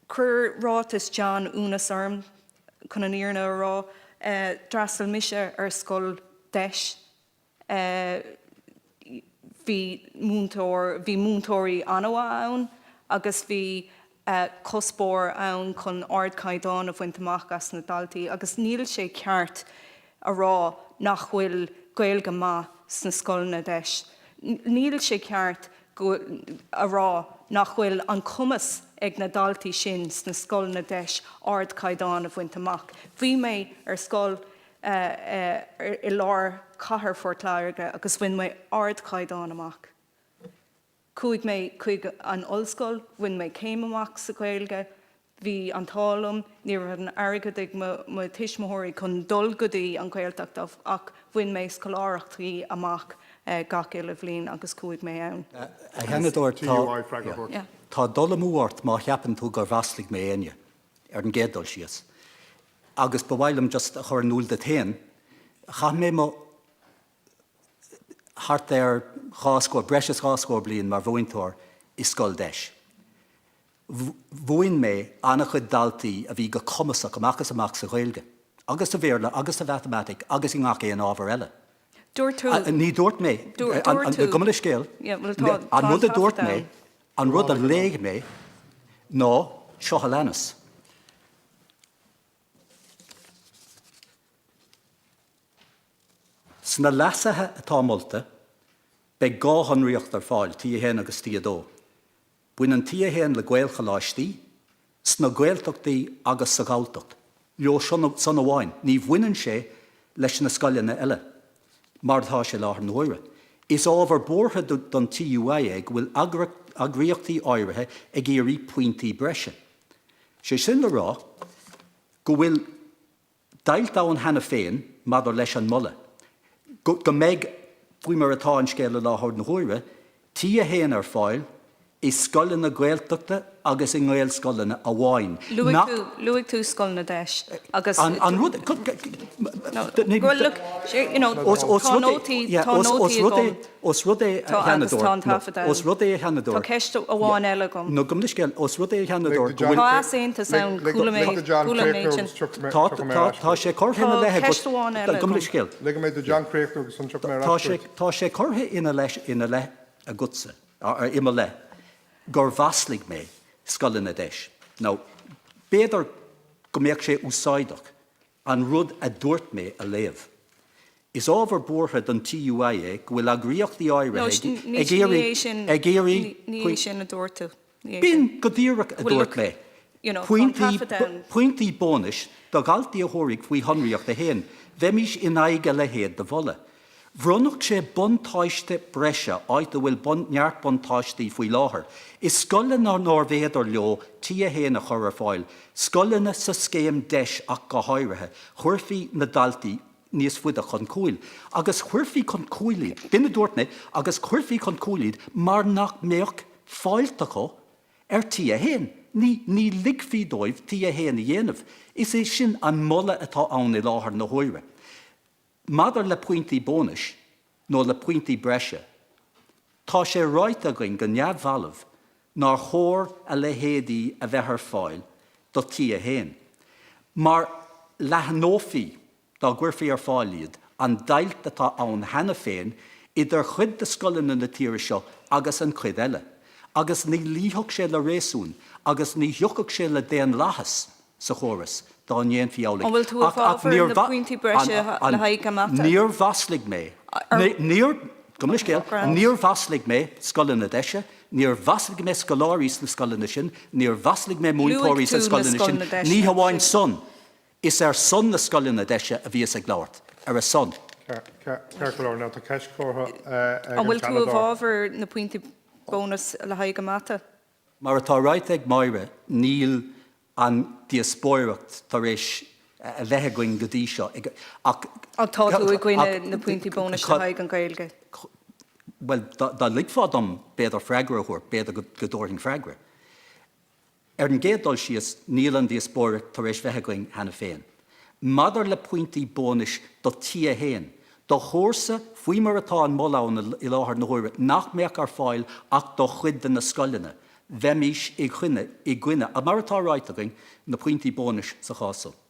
Cur rátas John Unas arm chun an íarna rá drasal mise scoil deis bhí múntóirí anha ann agus bhí cospóir ann chun ard caiddán a bhaintach as na daltaí agus níl sé ceart a rá nach bhfuil gaeilge maith sna scoilna deis. Níl sé ceart a rá nach bhfuil an cumas ag na daltaí sin sna scoilna deis ard caiddán a bhaintach. Bhí mé scoil I lár cathair fortlairge agus bhain mé ard caiddán amach. Cúig an ollscoil, bhain mé céim amach sa gaeilge, bhí an tálam, ní an airgad ag mo tuismóirí chun dul godaí an gaeltachtamh ach bhain mé scoláireachtaí amach gach éile bhliain agus cúig mé ann. A henadúir tá dul amúirt má cheapan tú gur bhaslig mé aine ar an gédul sios. Agus bhhailm just a chur núl de tain, cha mé mo hart cháscóir, breis cháscóir bliain mar bhhaintóir I scoil deis. Bhhain mé anna chud daltaí a bhí go cumasach amach sa ghaeilge, agus a bhéarla, agus a mathematic, agus I ngach é an ábhar eile. Ní dúirt mé, gomla scéal, an rud a dúirt mé, an rud a léig mé, ná seo lenas. Sna lasathe atá molta, be gáhanríocht ar fáil, tí héin agus tí dó. Buin an tí héin le gaelcha láistí, sna gaeltachtaí agus sa gaeltacht. Leo son amháin, ní bhaineann sé leis na scoilina eile, mar tá sé láthar nóire. Is ábhar bortha don TUA ag bhfuil agriíochtaí áirithe ag éirí pointí breise. Sé sin le rá, go bhfuil dailtá an hena féin maidir leis an mulle. Go méid bhui mar atá an scéile láthar na hóire, tí a héan ar fáil, I scoilina gaeltachta agus I nghail scoilina a bháin. Luigh tú scoilna deis. Agus an rud... Well, look, you know, os rud é hanador. Tá ceist a bháin eile gom. No gom scéil, os rud é hanador. Tá asínta sound coola méidin. Tá sé corthe ina lethe. Ceist a bháin eile gom scéil. Tá sé corthe ina le a gutsa, ar ima le. Gur bhaslig mé scoilina deis. Now, béidir go mbeadh sé úsáideach an rud a dúirt mé a léamh. Is ábhar bortha don TUA go bhfuil agriíochtaí áirithe ag éirí... Ní sin a dúirtú. Bín go dtíreach a dúirt mé. Pointí bónis do galtaí a thóraigh faoi honraíocht a héin, bheimís in aige le héad de bholle. Bhronnach sé buntáiste breise áit a bhfuil neart buntáistí faoi láthair. Is scoilina Norvéadar leo tí a héana a chur ar fáil, scoilina sa scéim deis ach go háirithe, chuirfí na daltaí níos fuide chun cúil. Agus chuirfí chun cúilíd, bína dúirt mé, agus chuirfí chun cúilíd mar nach méoch fáiltecha ar tí a héan. Ní ligfí dóibh tí a héana a dhéanamh. Is é sin an mulle atá ann I láthair na hóire. Maidir le pointí bónis, nó le pointí breise, tá sé ráit againn go neamhbhailmh nar chóir a le héadaí a bheith ar fáil do tí a héin. Mar leithnófií dá gcuirfií ar fáil iad an dailt atá ann hena féin idir chud de scoilina na tíre seo agus an chud eile. Agus ní líthach sé le réasún, agus ní thiocach sé le déan lahas sa chóras. Dá níon fiálaigh. Bhfuil tú a fáfar na pointí breise le haig amata? Níor bhaslig mé. Níor bhaslig mé scoilina deise, níor bhaslig mé scoláirí sa scoilina sin, níor bhaslig mé múntóirí sa scoilina sin, ní hamháin son. Is son na scoilina deise a bhíos ag láirt, ar a son. Ceircolóir ná tá ceist córtha an bhfuil tú a fáfar na pointí bónas le haig amata? Mar atá ráit ag maire, níl an diaspóireacht tar éis a bheitthe goin go dtí seo. Tá tú i gcuine na pointí bónas le haig an gaeilge? Well, dá ligfád am béidir freigra chuir, béidir go dúirthaing freigra. Ar an géadál sios níl an diaspóireacht tar éis bheithe goin hena féin. Maidir le pointí bónis do tí a héin, do chóirsa faoi mar atá an mollán I láthair na hóire nach méach ar fáil ach do chuid na scoilina. bhemis i gcuine, a mar atá ráiteagain na pointí bónis sa chásal.